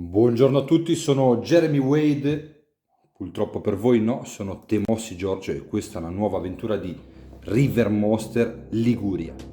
Buongiorno a tutti, sono Jeremy Wade, purtroppo per voi no, sono Temossi Giorgio e questa è una nuova avventura di River Monster Liguria.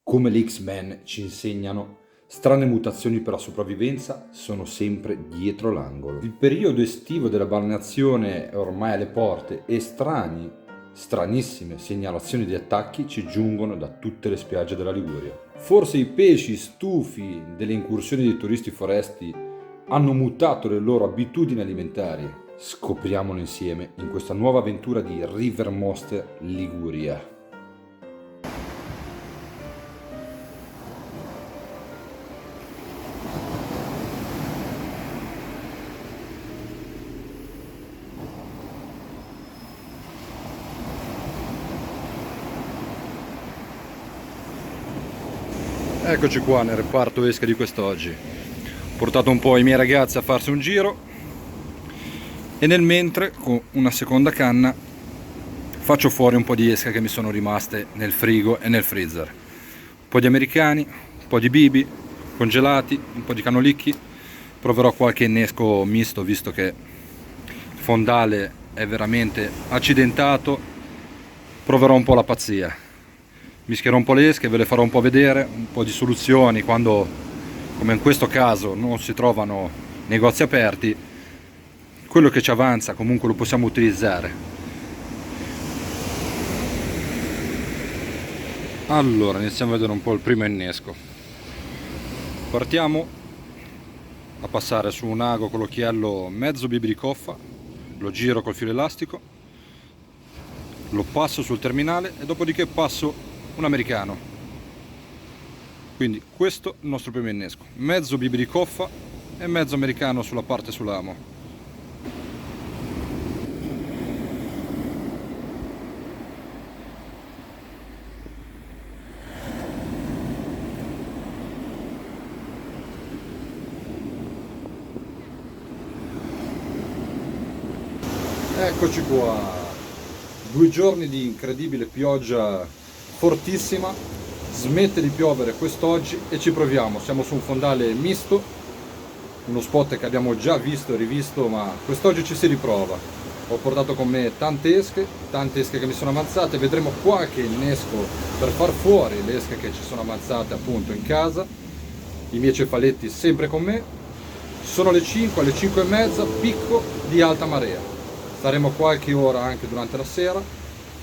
Come gli X-Men ci insegnano, strane mutazioni per la sopravvivenza sono sempre dietro l'angolo. Il periodo estivo della balneazione è ormai alle porte e stranissime segnalazioni di attacchi ci giungono da tutte le spiagge della Liguria. Forse i pesci, stufi delle incursioni dei turisti foresti, hanno mutato le loro abitudini alimentari. Scopriamolo insieme in questa nuova avventura di River Monster Liguria. Eccoci qua nel reparto esche di quest'oggi. Ho portato un po' i miei ragazzi a farsi un giro e nel mentre con una seconda canna faccio fuori un po' di esche che mi sono rimaste nel frigo e nel freezer. Un po' di americani, un po' di bibi congelati, un po' di canolicchi. Proverò qualche innesco misto visto che il fondale è veramente accidentato. Proverò un po' la pazzia. Mischierò un po' le esche, ve le farò un po' vedere, un po' di soluzioni quando, come in questo caso, non si trovano negozi aperti. Quello che ci avanza comunque lo possiamo utilizzare. Allora, iniziamo a vedere un po' il primo innesco. Partiamo a passare su un ago con l'occhiello mezzo bibi di coffa, lo giro col filo elastico, lo passo sul terminale e dopodiché passo un americano. Quindi questo è il nostro primo innesco, mezzo bibi di coffa e mezzo americano sulla parte sull'amo. Eccoci qua, 2 giorni di incredibile pioggia fortissima, smette di piovere quest'oggi e ci proviamo. Siamo su un fondale misto, uno spot che abbiamo già visto e rivisto, ma quest'oggi ci si riprova. Ho portato con me tante esche che mi sono avanzate, vedremo qualche innesco per far fuori le esche che ci sono avanzate appunto in casa, i miei cefaletti sempre con me. Sono le 5, alle 5 e mezza, picco di alta marea. Staremo qualche ora anche durante la sera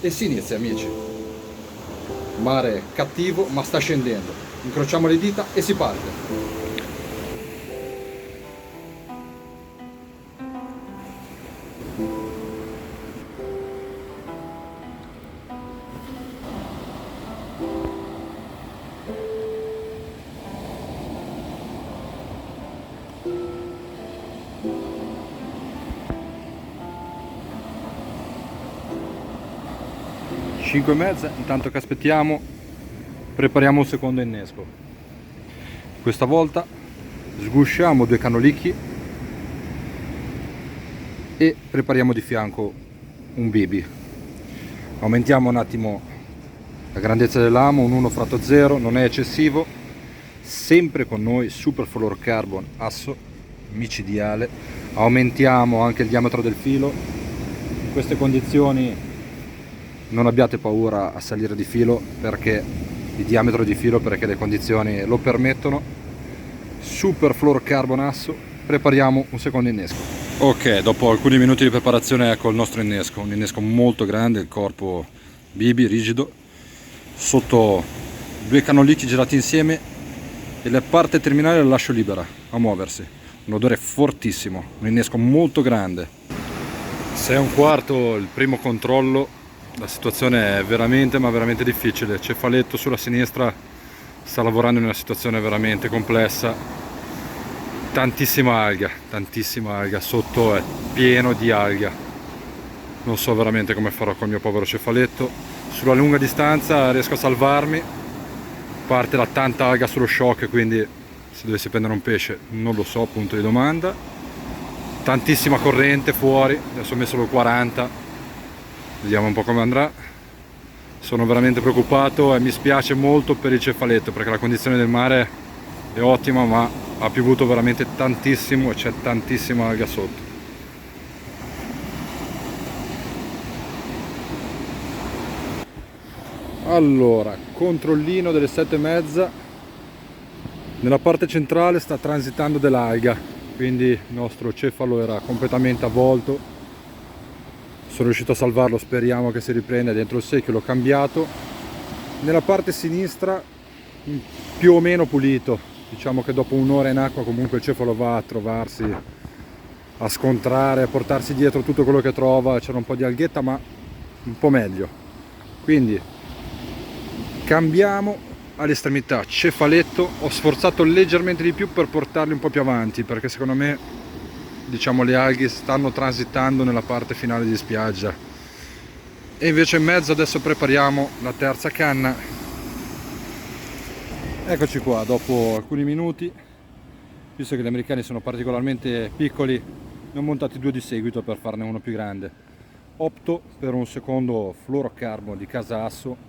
e si inizia, amici. Mare cattivo ma sta scendendo, incrociamo le dita e si parte. 5 e mezza, intanto che aspettiamo prepariamo il secondo innesco. Questa volta sgusciamo 2 canolicchi e prepariamo di fianco un bibi. Aumentiamo un attimo la grandezza dell'amo, un 1 fratto 0, non è eccessivo. Sempre con noi super fluorocarbon asso micidiale. Aumentiamo anche il diametro del filo. In queste condizioni non abbiate paura a salire di filo di diametro di filo perché le condizioni lo permettono. Super fluorocarbon asso, prepariamo un secondo innesco. Ok, dopo alcuni minuti di preparazione ecco il nostro innesco, un innesco molto grande, il corpo bibi rigido, sotto 2 canolicchi girati insieme e la parte terminale la lascio libera a muoversi. Un odore fortissimo, un innesco molto grande. 6:15 il primo controllo, la situazione è veramente ma veramente difficile. Cefaletto sulla sinistra sta lavorando in una situazione veramente complessa, tantissima alga, sotto è pieno di alga. Non so veramente come farò col mio povero cefaletto. Sulla lunga distanza riesco a salvarmi, parte da tanta alga sullo shock, quindi se dovessi prendere un pesce non lo so, punto di domanda. Tantissima corrente fuori, adesso ho messo lo 40, vediamo un po' come andrà. Sono veramente preoccupato e mi spiace molto per il cefaletto, perché la condizione del mare è ottima, ma ha piovuto veramente tantissimo e c'è tantissima alga sotto. Allora, controllino delle 7:30, nella parte centrale sta transitando dell'alga, quindi il nostro cefalo era completamente avvolto. Sono riuscito a salvarlo, speriamo che si riprenda dentro il secchio, l'ho cambiato. Nella parte sinistra più o meno pulito, diciamo che dopo un'ora in acqua comunque il cefalo va a trovarsi, a scontrare, a portarsi dietro tutto quello che trova. C'era un po' di alghetta ma un po' meglio, quindi cambiamo all'estremità. Cefaletto ho sforzato leggermente di più per portarli un po' più avanti, perché secondo me, diciamo, le alghe stanno transitando nella parte finale di spiaggia. E invece in mezzo adesso prepariamo la terza canna. Eccoci qua, dopo alcuni minuti, visto che gli americani sono particolarmente piccoli, ne ho montati 2 di seguito per farne uno più grande. Opto per un secondo fluorocarbon di Casa Asso,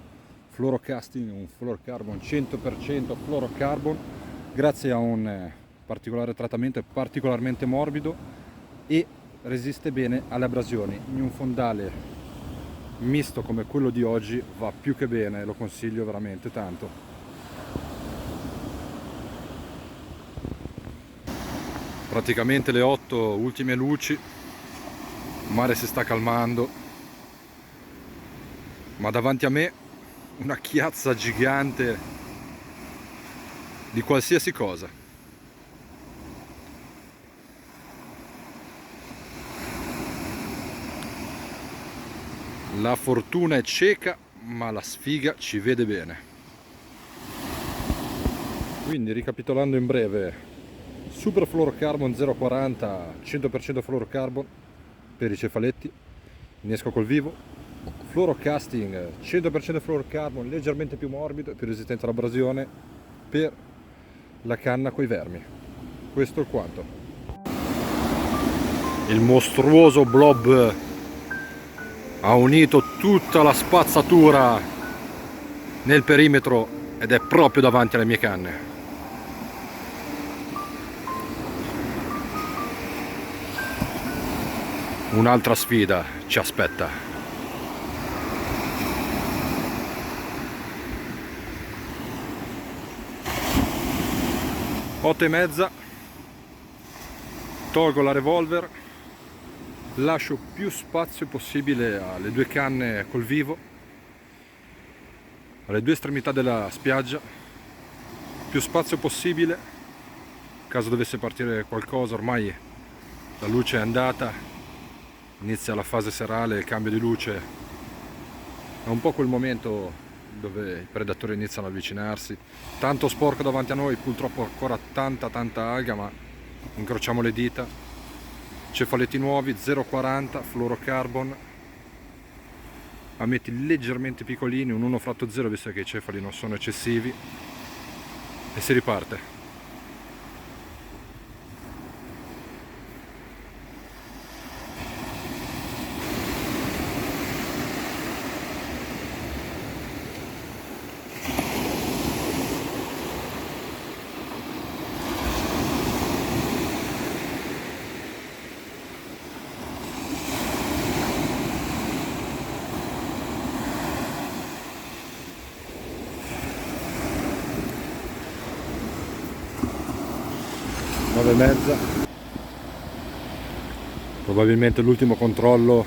Fluorocasting, un fluorocarbon 100% fluorocarbon, grazie a un particolare trattamento, è particolarmente morbido e resiste bene alle abrasioni. In un fondale misto come quello di oggi va più che bene, lo consiglio veramente tanto. Praticamente le 8 ultime luci, il mare si sta calmando, ma davanti a me una chiazza gigante di qualsiasi cosa. La fortuna è cieca, ma la sfiga ci vede bene. Quindi, ricapitolando in breve, Super Fluorocarbon 040, 100% fluorocarbon per i cefaletti, innesco col vivo. Fluorocasting 100% fluorocarbon, leggermente più morbido e più resistente all'abrasione per la canna coi vermi. Questo è il quanto. Il mostruoso blob ha unito tutta la spazzatura nel perimetro ed è proprio davanti alle mie canne. Un'altra sfida ci aspetta. 8:30, tolgo la revolver, lascio più spazio possibile alle 2 canne col vivo, alle 2 estremità della spiaggia, più spazio possibile, in caso dovesse partire qualcosa. Ormai la luce è andata, inizia la fase serale, il cambio di luce, è un po' quel momento dove i predatori iniziano ad avvicinarsi. Tanto sporco davanti a noi, purtroppo ancora tanta alga, ma incrociamo le dita. Cefaletti nuovi 0,40 fluorocarbon, ametti leggermente piccolini, un 1/0 visto che i cefali non sono eccessivi, e si riparte. E mezza, probabilmente l'ultimo controllo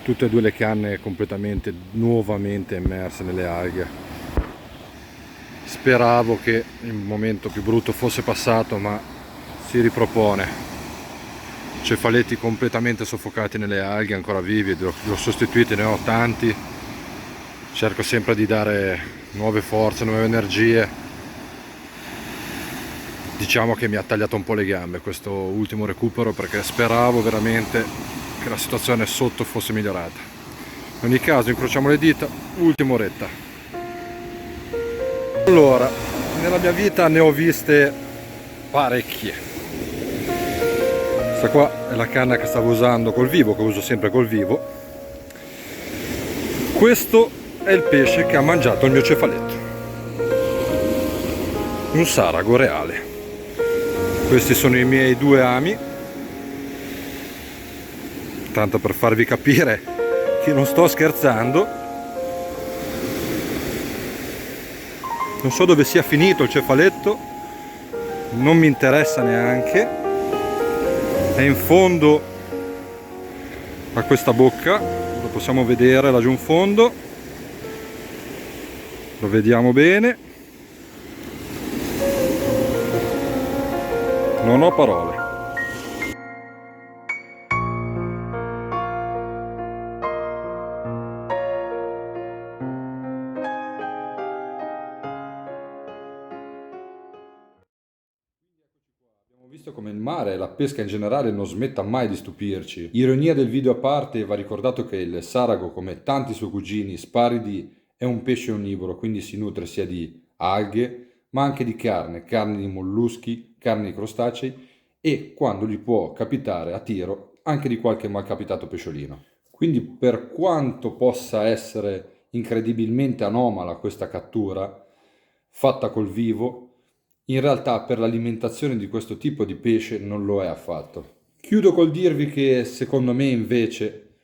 tutte e due le canne completamente nuovamente immerse nelle alghe. Speravo che il momento più brutto fosse passato, ma si ripropone. Cefaletti completamente soffocati nelle alghe, ancora vivi, li ho sostituiti, ne ho tanti. Cerco sempre di dare nuove forze, nuove energie. Diciamo che mi ha tagliato un po' le gambe questo ultimo recupero, perché speravo veramente che la situazione sotto fosse migliorata. In ogni caso incrociamo le dita, ultima oretta. Allora, nella mia vita ne ho viste parecchie. Questa qua è la canna che stavo usando col vivo, che uso sempre col vivo. Questo è il pesce che ha mangiato il mio cefaletto, un sarago reale. Questi sono i miei due ami, tanto per farvi capire che non sto scherzando. Non so dove sia finito il cefaletto, non mi interessa neanche, è in fondo a questa bocca, lo possiamo vedere laggiù in fondo, lo vediamo bene, non ho parole. Abbiamo visto come il mare e la pesca in generale non smetta mai di stupirci. Ironia del video a parte, va ricordato che il sarago, come tanti suoi cugini sparidi, è un pesce onnivoro, quindi si nutre sia di alghe, ma anche di carne di molluschi, carne di crostacei e, quando gli può capitare a tiro, anche di qualche malcapitato pesciolino. Quindi, per quanto possa essere incredibilmente anomala questa cattura, fatta col vivo, in realtà per l'alimentazione di questo tipo di pesce non lo è affatto. Chiudo col dirvi che secondo me invece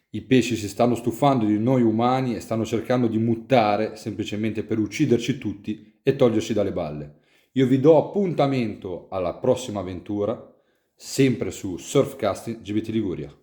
i pesci si stanno stufando di noi umani e stanno cercando di mutare semplicemente per ucciderci tutti e toglierci dalle balle. Io vi do appuntamento alla prossima avventura, sempre su Surfcasting GBT Liguria.